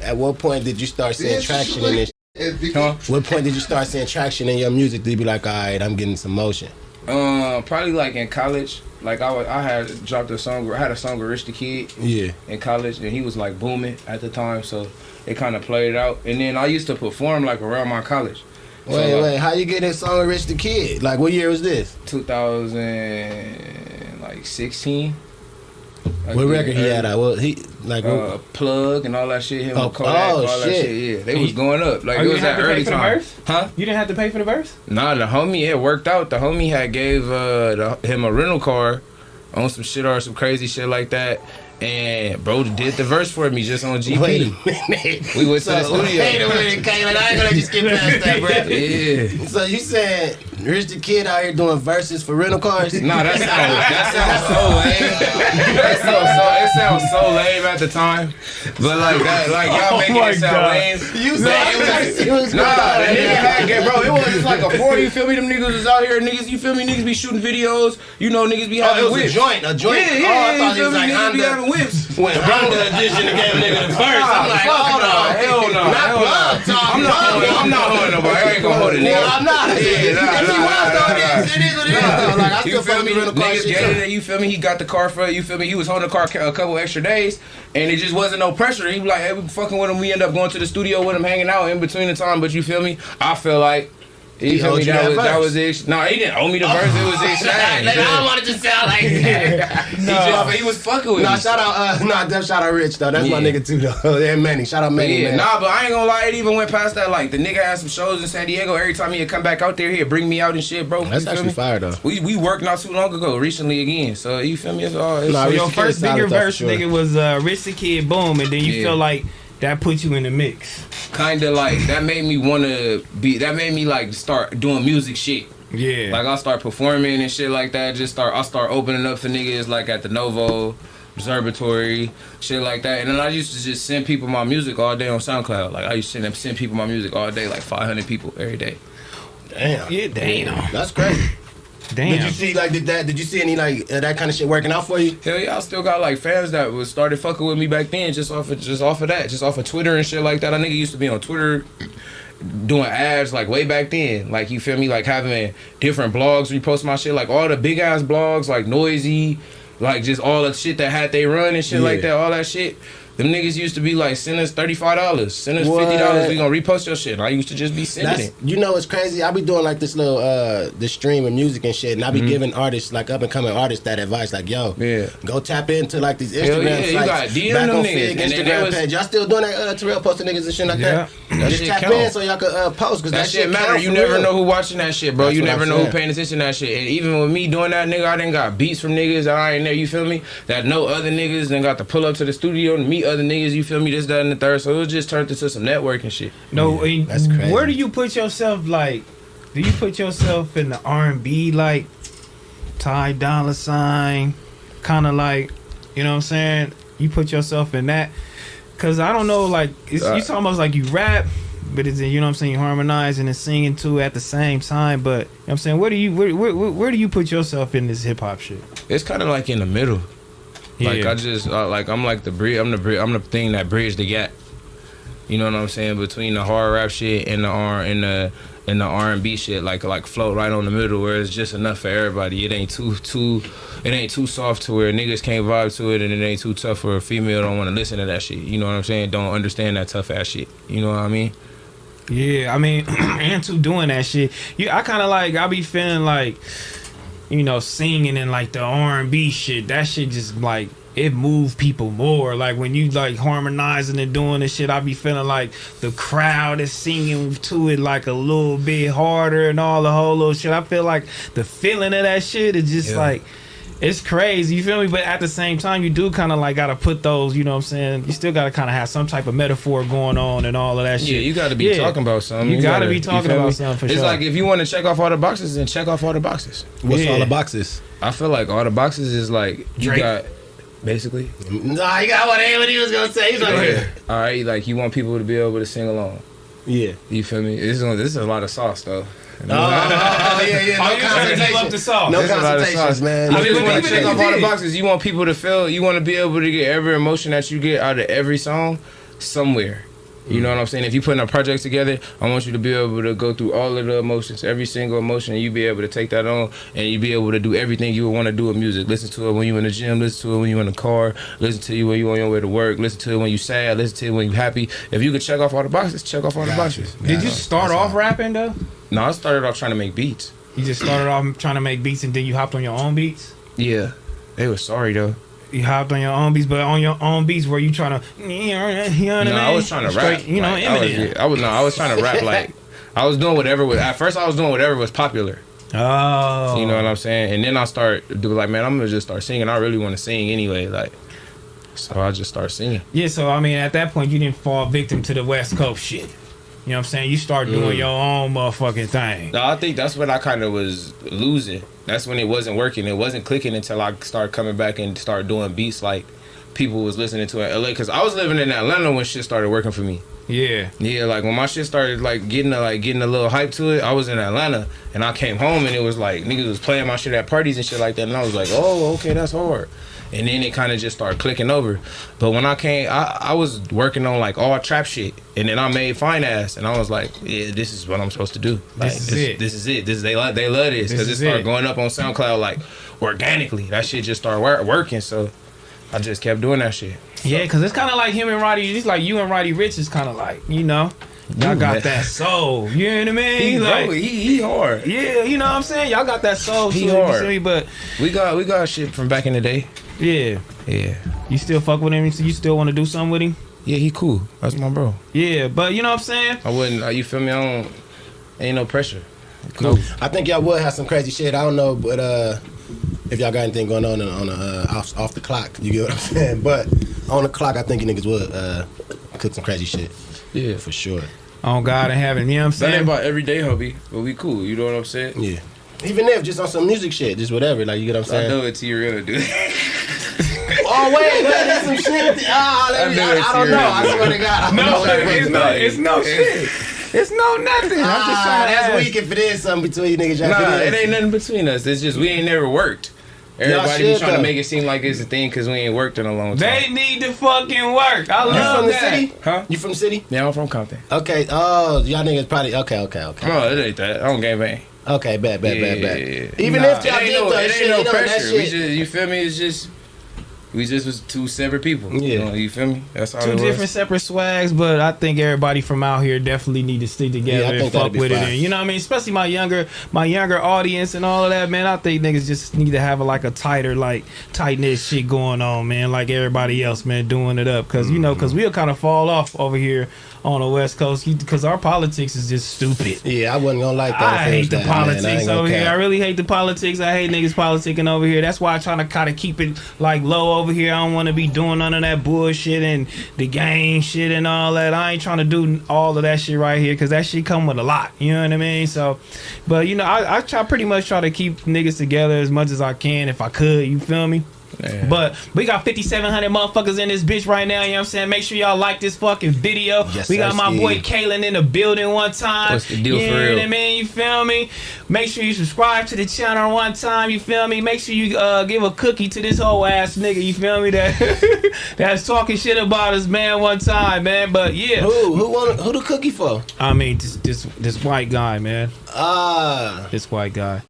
At what point did you start seeing traction in this? What point did you start seeing traction in your music? Did you be like, all right, I'm getting some motion? Probably like in college. Like I had dropped a song. I had a song with Rich the Kid. Yeah. In college, and he was like booming at the time, so it kind of played out. And then I used to perform like around my college. Wait, how you get that song with Rich the Kid? Like, what year was this? 2016. Like, what record he had out? Well, he like Plug and all that shit. Him and Kodak, all that shit. Yeah, they was going up. Like it was that early time. Huh? You didn't have to pay for the verse? Nah, the homie, it worked out. The homie had gave him a rental car on some shit or some crazy shit like that. And bro did the verse for me just on GP. Wait a minute. We went to the studio. Wait a minute, Kalan. I ain't gonna just get past that, bro. Yeah. So you said Rich the Kid out here doing verses for rental cars? Nah, that sounds so lame. It sounds so lame at the time. But like that, like y'all making it sound lame. You said it was that nigga had bro. It was just like a 40. You feel me? Them niggas was out here. Niggas, you feel me? Niggas be shooting videos. You know, niggas be having whips. A joint. Yeah, I thought it was like Honda. Whips. When Honda edition gave a nigga the first, I'm like, hold on, hell no, I'm not holding nobody. I ain't gonna hold a nigga. Well, I'm not. If he was doing this, it is what it is. Like, I still feel me. Niggas get it. You feel me? He got the car for you. Feel me? He was holding the car a couple extra days, and it just wasn't no pressure. He was like, hey, we fucking with him. We end up going to the studio with him, hanging out in between the time. But you feel me? I feel like. He told me that was it. No, he didn't owe me the verse. It was his shine. I don't want it to sound like that. He was fucking with me. Shout out Rich though. That's my nigga too though. And Manny. Shout out Manny. Yeah, nah, but I ain't gonna lie. It even went past that. Like the nigga had some shows in San Diego. Every time he'd come back out there, he'd bring me out and shit, bro. That's actually fire though. We worked not too long ago, recently again. So you feel me? It's all. So your first bigger verse, nigga, was Rich the Kid, boom, and then you feel like that put you in the mix. Kinda like that made me wanna be. That made me like start doing music shit. Yeah. Like I start performing and shit like that. I start opening up for niggas like at the Novo Observatory, shit like that. And then I used to just send people my music all day on SoundCloud. Like I used to send people my music all day, like 500 people every day. Damn. Yeah, damn. That's crazy. Damn. Did you see Did you see any like that kind of shit working out for you? Hell yeah, I still got like fans that was started fucking with me back then, just off of Twitter and shit like that. A nigga used to be on Twitter doing ads like way back then. Like you feel me, like having different blogs repost my shit, like all the big ass blogs, like Noisy, like just all the shit that had they run and shit like that, all that shit. Them niggas used to be like, send us $35, send us $50, we gonna repost your shit. And I used to just be sending it. You know what's crazy? I be doing like this little this stream of music and shit, and I be giving artists, like up and coming artists, that advice, like, yo, go tap into like these Instagram sites. You got DM them niggas. Instagram page. Y'all still doing that T-Rell posting niggas and shit like that? Just tap in so y'all can post, cause that shit matter. You never know who watching that shit, bro. You never know who paying attention to that shit. And even with me doing that, nigga, I done got beats from niggas that I ain't there, you feel me? That know other niggas, then got to pull up to the studio and meet other niggas, you feel me? This, that, and the third. So it was just turned into some networking shit. No, that's crazy. Where do you put yourself, like, do you put yourself in the R&B, like, Ty Dolla $ign, kind of like, you know what I'm saying? You put yourself in that. Because I don't know, like, it's almost like you rap, but it's, you know what I'm saying, you harmonizing and singing too at the same time. But, you know what I'm saying, where do you put yourself in this hip-hop shit? It's kind of like in the middle. Like I just like I'm like the bridge. I'm the thing that bridged the gap. You know what I'm saying, between the hard rap shit and the R&B shit. Like float right on the middle where it's just enough for everybody. It ain't too soft to where niggas can't vibe to it, and it ain't too tough for a female don't want to listen to that shit. You know what I'm saying? Don't understand that tough ass shit. You know what I mean? Yeah, I mean, and to doing that shit, I kind of like I be feeling like, you know, singing and like the R&B shit, that shit just like it move people more. Like when you like harmonizing and doing this shit, I be feeling like the crowd is singing to it like a little bit harder and all the whole little shit. I feel like the feeling of that shit is just like, it's crazy, you feel me? But at the same time, you do kind of like gotta put those, you know what I'm saying? You still gotta kind of have some type of metaphor going on and all of that shit. Yeah, you gotta be talking about something. You gotta be talking about something for sure. It's like if you want to check off all the boxes, then check off all the boxes. What's all the boxes? I feel like all the boxes is like you got basically. Nah, you got what he was gonna say. He's like, all right, like you want people to be able to sing along. Yeah, you feel me? This is a lot of sauce though. Yeah. No consultation. No consultations, man. I mean, when you check off all the boxes, you want people to feel. You want to be able to get every emotion that you get out of every song. somewhere. You know what I'm saying? If you putting a project together, I want you to be able to go through all of the emotions, every single emotion, and you be able to take that on, and you be able to do everything you would want to do with music. Listen to it when you in the gym, listen to it when you in the car, listen to it when you on your way to work, listen to it when you sad, listen to it when you happy. If you could check off all the boxes, check off all the boxes. Did you start off rapping though? No, I started off trying to make beats. You just started off trying to make beats and then you hopped on your own beats? Yeah. They was sorry though. You hopped on your own beats, but on your own beats, were you trying to, you know what I mean? I was trying to rap. You know, like, Eminem. I was trying to rap like, I was doing whatever was, at first I was doing whatever was popular. Oh. You know what I'm saying? And then I start doing like, man, I'm gonna just start singing. I really want to sing anyway, like, so I just start singing. Yeah, so I mean, at that point, you didn't fall victim to the West Coast shit. You know what I'm saying? You start doing your own motherfucking thing. No, I think that's what I kind of was losing. That's when it wasn't working. It wasn't clicking until I started coming back and start doing beats like people was listening to in LA. Cause I was living in Atlanta when shit started working for me. Yeah. Yeah, like when my shit started like getting a little hype to it, I was in Atlanta and I came home and it was like niggas was playing my shit at parties and shit like that, and I was like, oh, okay, that's hard. And then it kind of just started clicking over. But when I came, I was working on like all trap shit, and then I made Fine Ass, and I was like, yeah, this is what I'm supposed to do. Like, This is it. They love this because it started going up on SoundCloud like organically. That shit just started working, so I just kept doing that shit. Yeah, because it's kind of like him and Roddy. It's like you and Roddy Ricch is kind of like, you know, y'all got that soul. You know what I mean? He hard. Yeah, you know what I'm saying? Y'all got that soul. He too, hard. You see me? But we got shit from back in the day. yeah. You still fuck with him? You still want to do something with him? Yeah, he cool. That's my bro. Yeah, but you know what I'm saying? I wouldn't. You feel me? Ain't no pressure. Cool. I think y'all would have some crazy shit. I don't know, but if y'all got anything going on off the clock, you get what I'm saying. But on the clock, I think you niggas would cook some crazy shit. Yeah, for sure. On God in heaven, you know what I'm saying? That ain't about everyday hobby, but we cool. You know what I'm saying? Yeah. Even if just on some music shit, just whatever, like, you get what I'm saying. I know what T-Rell do. Oh wait, there's some shit. I don't know. I swear to God, It's no shit. It's no nothing. I'm just trying to that's ask. weak if it is something between you niggas. Nah, it ain't nothing between us. It's just we ain't never worked. Everybody be trying to make it seem like it's a thing because we ain't worked in a long time. They need to fucking work. I love you from that. the city? Huh? You from the city? Yeah, I'm from Compton. Okay. Oh, y'all niggas probably okay. No, it ain't that. I don't gang bang. Okay, bad. Yeah. Even if y'all did though, it shit, ain't no that pressure. We shit. just, you feel me? It's just we just was two separate people. Yeah. You feel me? That's all Two it was. different separate swags, but I think everybody from out here definitely need to stick together Yeah, I and think fuck that'd be with it. fine. And you know what I mean? Especially my younger audience and all of that, man. I think niggas just need to have a tighter, tight knit shit going on, man. Like everybody else, man, doing it up. Cause you know, cause we'll kind of fall off over here on the West Coast because our politics is just stupid. Yeah, I wasn't gonna like that. I hate the man. politics over here. I really hate the politics. I hate niggas politicking over here. That's why I try to kind of keep it low over here. I don't want to be doing none of that bullshit and the gang shit and all that. I ain't trying to do all of that shit right here because that shit come with a lot. You know what I mean? So, but you know, I pretty much try to keep niggas together as much as I can if I could. You feel me? Yeah. But we got 5,700 motherfuckers in this bitch right now. You know what I'm saying? Make sure y'all like this fucking video. Yes, we got my sir. boy Kalan in the building one time. What's the deal you for know real? what I mean? You feel me? Make sure you subscribe to the channel one time. You feel me? Make sure you give a cookie to this whole ass nigga. You feel me? That's talking shit about us, man. One time, man. But yeah, Who the cookie for? I mean this white guy, man. This white guy.